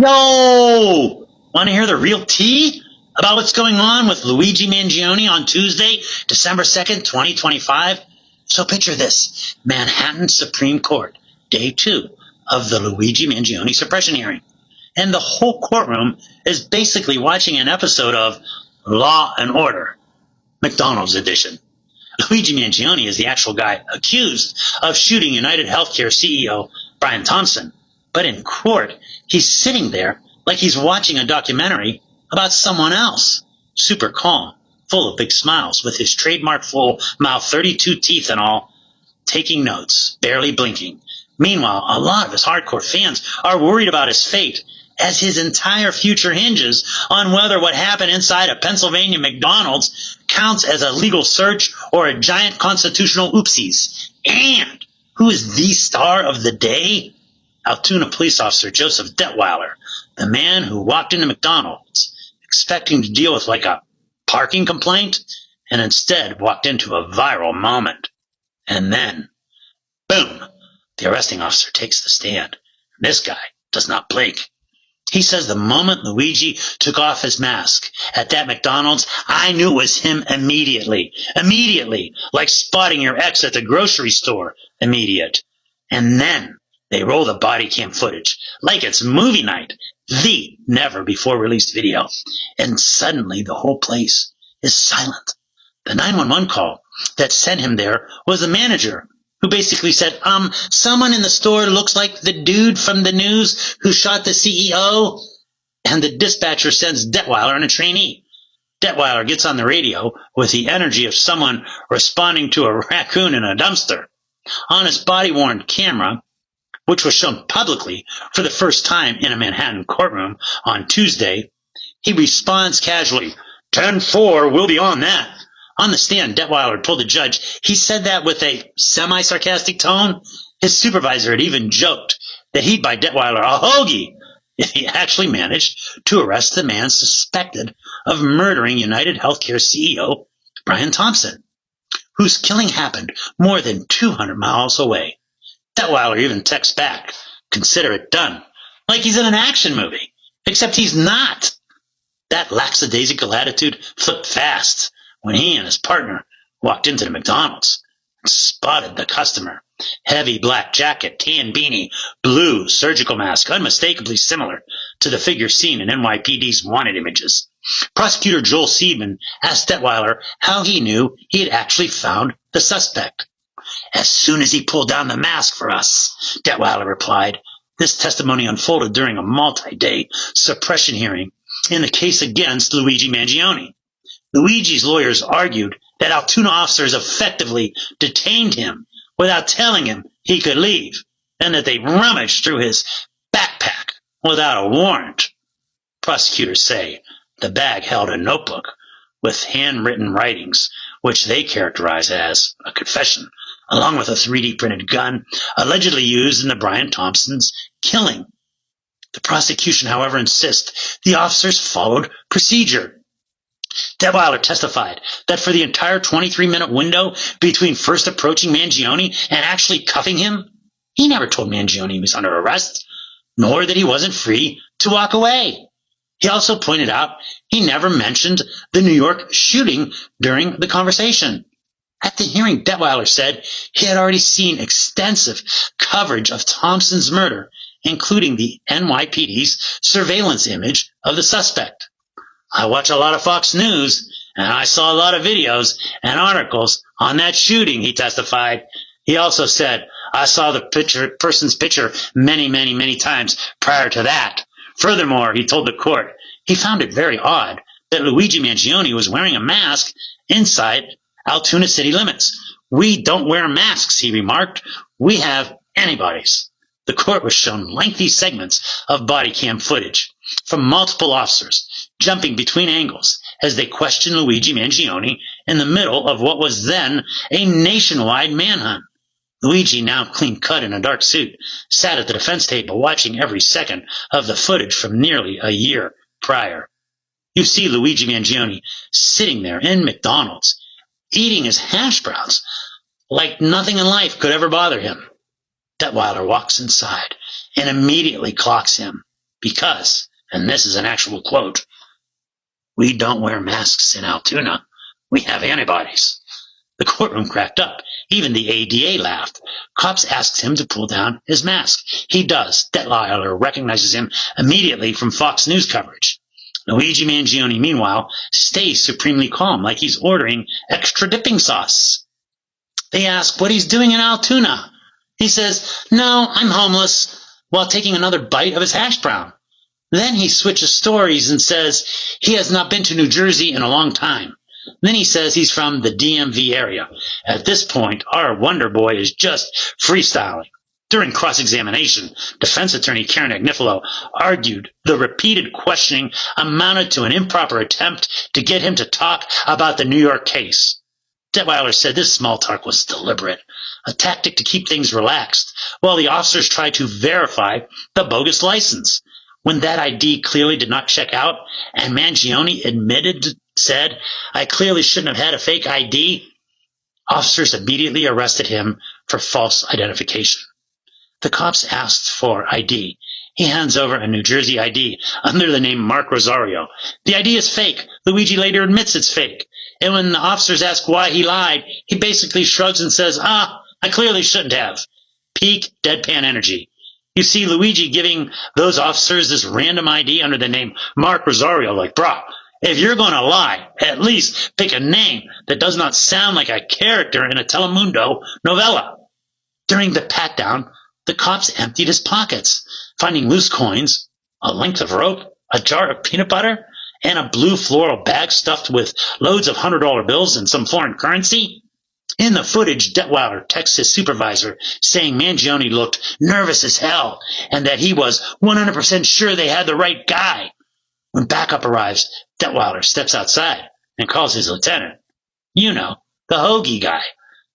Yo! Want to hear the real tea about what's going on with Luigi Mangione on Tuesday, December 2nd, 2025? So picture this: Manhattan Supreme Court, day 2 of the Luigi Mangione suppression hearing. And the whole courtroom is basically watching an episode of Law and Order, McDonald's edition. Luigi Mangione is the actual guy accused of shooting United Healthcare CEO Brian Thompson. But in court, he's sitting there like he's watching a documentary about someone else. Super calm, full of big smiles, with his trademark full mouth, 32 teeth and all, taking notes, barely blinking. Meanwhile, a lot of his hardcore fans are worried about his fate, as his entire future hinges on whether what happened inside a Pennsylvania McDonald's counts as a legal search or a giant constitutional oopsies. And who is the star of the day? Altoona police officer Joseph Detweiler, the man who walked into McDonald's expecting to deal with like a parking complaint and instead walked into a viral moment. And then, boom, the arresting officer takes the stand. This guy does not blink. He says the moment Luigi took off his mask at that McDonald's, I knew it was him immediately. Immediately, like spotting your ex at the grocery store. Immediate. And then they roll the body cam footage like it's movie night, the never before released video. And suddenly the whole place is silent. The 911 call that sent him there was the manager, who basically said, someone in the store looks like the dude from the news who shot the CEO. And the dispatcher sends Detweiler and a trainee. Detweiler gets on the radio with the energy of someone responding to a raccoon in a dumpster. On his body-worn camera, which was shown publicly for the first time in a Manhattan courtroom on Tuesday, he responds casually, 10-4, we'll be on that. On the stand, Detweiler told the judge he said that with a semi-sarcastic tone. His supervisor had even joked that he'd buy Detweiler a hoagie if he actually managed to arrest the man suspected of murdering United Healthcare CEO Brian Thompson, whose killing happened more than 200 miles away. Detweiler even texts back, consider it done, like he's in an action movie, except he's not. That lackadaisical attitude flipped fast when he and his partner walked into the McDonald's and spotted the customer. Heavy black jacket, tan beanie, blue surgical mask, unmistakably similar to the figure seen in NYPD's wanted images. Prosecutor Joel Seidman asked Detweiler how he knew he had actually found the suspect. As soon as he pulled down the mask for us, Detweiler replied. This testimony unfolded during a multi-day suppression hearing in the case against Luigi Mangione. Luigi's lawyers argued that Altoona officers effectively detained him without telling him he could leave, and that they rummaged through his backpack without a warrant. Prosecutors say the bag held a notebook with handwritten writings, which they characterize as a confession, along with a 3D printed gun allegedly used in the Brian Thompson's killing. The prosecution, however, insists the officers followed procedure. Detweiler testified that for the entire 23-minute window between first approaching Mangione and actually cuffing him, he never told Mangione he was under arrest, nor that he wasn't free to walk away. He also pointed out he never mentioned the New York shooting during the conversation. At the hearing, Detweiler said he had already seen extensive coverage of Thompson's murder, including the NYPD's surveillance image of the suspect. I watch a lot of Fox News, and I saw a lot of videos and articles on that shooting, he testified. He also said, I saw the person's picture many times prior to that. Furthermore, he told the court, he found it very odd that Luigi Mangione was wearing a mask inside Altoona city limits. We don't wear masks, he remarked. We have antibodies. The court was shown lengthy segments of body cam footage from multiple officers jumping between angles as they questioned Luigi Mangione in the middle of what was then a nationwide manhunt. Luigi, now clean-cut in a dark suit, sat at the defense table watching every second of the footage from nearly a year prior. You see Luigi Mangione sitting there in McDonald's, eating his hash browns like nothing in life could ever bother him. Detweiler walks inside and immediately clocks him. Because, and this is an actual quote, "We don't wear masks in Altoona. We have antibodies." The courtroom cracked up. Even the ADA laughed. Cops asked him to pull down his mask. He does. Detweiler recognizes him immediately from Fox News coverage. Luigi Mangione, meanwhile, stays supremely calm, like he's ordering extra dipping sauce. They ask what he's doing in Altoona. He says, "No, I'm homeless," while taking another bite of his hash brown. Then he switches stories and says he has not been to New Jersey in a long time. Then he says he's from the DMV area. At this point, our Wonder Boy is just freestyling. During cross-examination, defense attorney Karen Agnifilo argued the repeated questioning amounted to an improper attempt to get him to talk about the New York case. Detweiler said this small talk was deliberate, a tactic to keep things relaxed, while the officers tried to verify the bogus license. When that ID clearly did not check out, and Mangione said, "I clearly shouldn't have had a fake ID," officers immediately arrested him for false identification. The cops asked for ID. He hands over a New Jersey ID under the name Mark Rosario. The ID is fake. Luigi later admits it's fake. And when the officers ask why he lied, he basically shrugs and says, "I clearly shouldn't have." Peak deadpan energy. You see Luigi giving those officers this random ID under the name Mark Rosario, like, "Bro, if you're going to lie, at least pick a name that does not sound like a character in a Telemundo novella." During the pat-down, the cops emptied his pockets, finding loose coins, a length of rope, a jar of peanut butter, and a blue floral bag stuffed with loads of $100 bills and some foreign currency. In the footage, Detweiler texts his supervisor saying Mangione looked nervous as hell and that he was 100% sure they had the right guy. When backup arrives, Detweiler steps outside and calls his lieutenant. You know, the hoagie guy,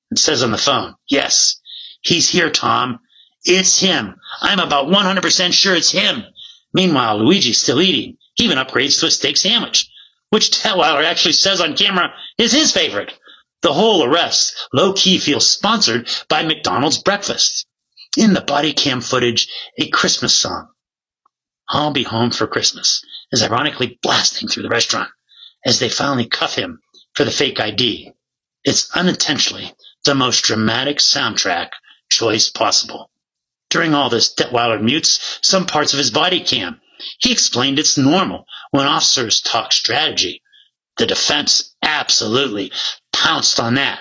and says on the phone, "Yes, he's here, Tom. It's him. I'm about 100% sure it's him." Meanwhile, Luigi's still eating. He even upgrades to a steak sandwich, which Detweiler actually says on camera is his favorite. The whole arrest, low-key, feels sponsored by McDonald's breakfast. In the body cam footage, a Christmas song, "I'll Be Home for Christmas," is ironically blasting through the restaurant as they finally cuff him for the fake ID. It's unintentionally the most dramatic soundtrack choice possible. During all this, Detweiler mutes some parts of his body cam. He explained it's normal when officers talk strategy. The defense absolutely pounced on that.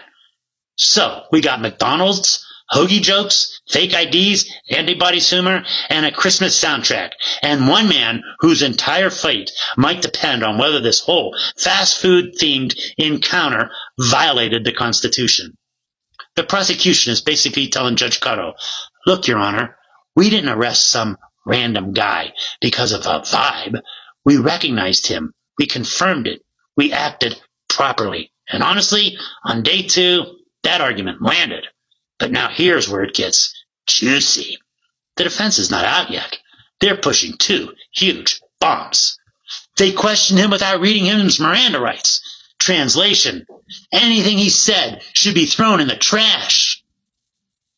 So we got McDonald's, hoagie jokes, fake IDs, antibodies humor, and a Christmas soundtrack, and one man whose entire fate might depend on whether this whole fast food themed encounter violated the Constitution. The prosecution is basically telling Judge Cotto, "Look, Your Honor, we didn't arrest some random guy because of a vibe. We recognized him. We confirmed it. We acted properly. And honestly, on day 2, that argument landed. But now here's where it gets juicy. The defense is not out yet. They're pushing 2 huge bombs. They questioned him without reading him his Miranda rights. Translation: anything he said should be thrown in the trash.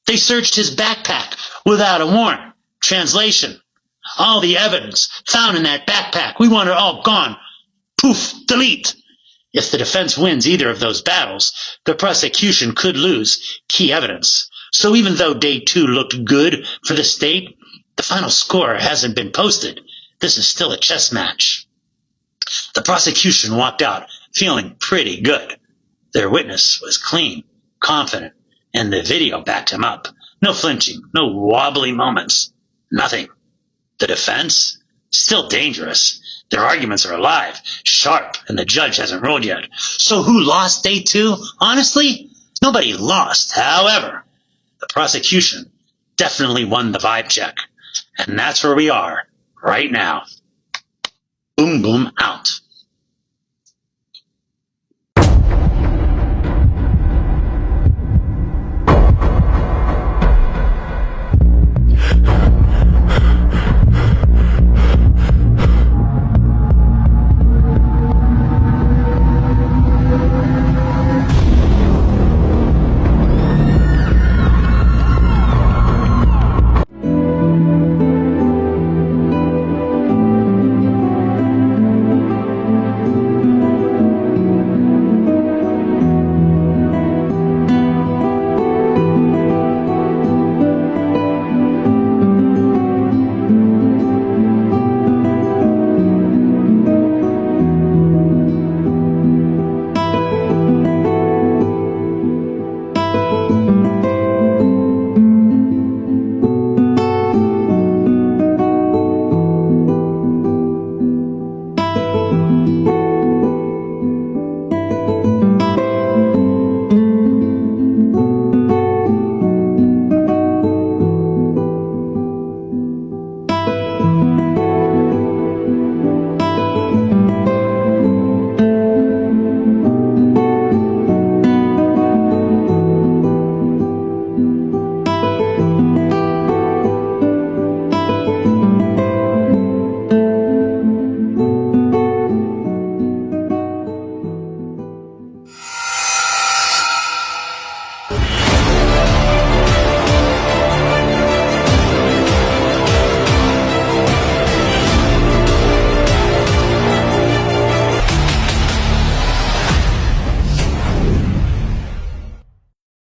They searched his backpack without a warrant. Translation: all the evidence found in that backpack, we want it all gone. Poof, delete. If the defense wins either of those battles, the prosecution could lose key evidence. So even though day 2 looked good for the state, the final score hasn't been posted. This is still a chess match. The prosecution walked out feeling pretty good. Their witness was clean, confident, and the video backed him up. No flinching, no wobbly moments, nothing. The defense? Still dangerous. Their arguments are alive, sharp, and the judge hasn't ruled yet. So who lost day 2? Honestly, nobody lost. However, the prosecution definitely won the vibe check. And that's where we are right now. Boom, boom, out.